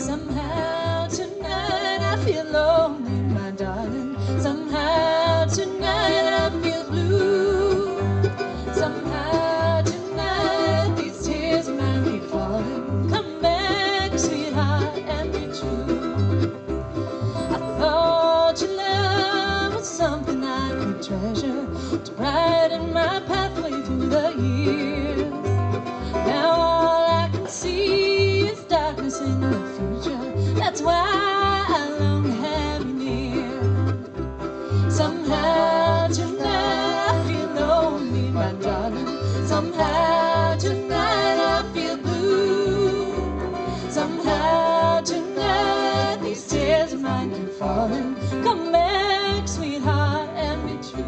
Somehow tonight I feel lonely, my darling. Somehow tonight I feel blue. Somehow tonight these tears might be falling. Come back, sweetheart, and be true. I thought your love was something I could treasure, to brighten my pathway through the years. Now all I can see is darkness in the future. That's why I long to have you near. Somehow tonight I feel lonely, my darling. Somehow tonight I feel blue. Somehow tonight these tears of mine keep falling. Come back, sweetheart, and be true.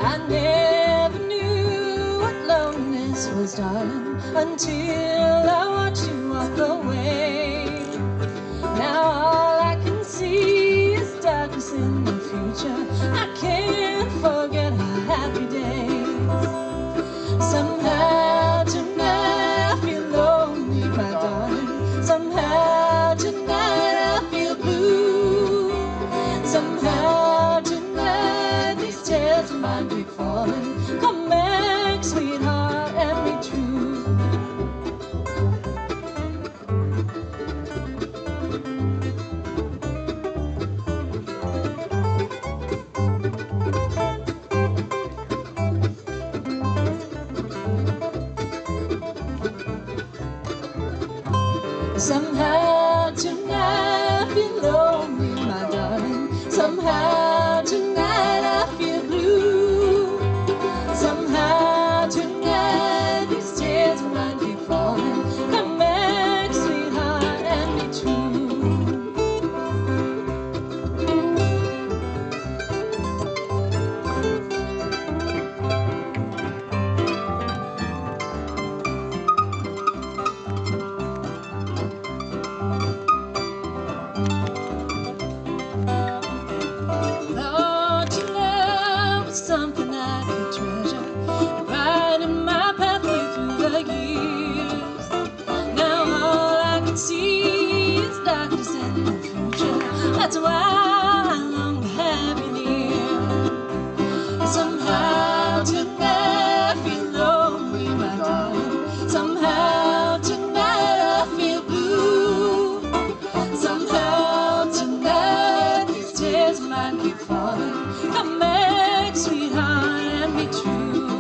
I never knew what loneliness was, darling, until I watched you walk away. Now all I can see is darkness in the future. I can't forget our happy days. Somehow tonight I feel lonely, my darling. Somehow tonight I feel blue. Somehow tonight these tears might be falling. Come back, sweetheart, and be true. Somehow tonight I feel lonely, my darling. Somehow tonight I feel blue. Somehow tonight these tears might be falling. Come back, sweetheart, and be true. Something I could treasure, brighten my pathway through the years. Now all I can see is darkness in the future. That's why I long to have you near. Somehow tonight I feel lonely, my darling. Somehow tonight I feel blue. Somehow tonight these tears might keep falling. Come back, sweetheart, and be true.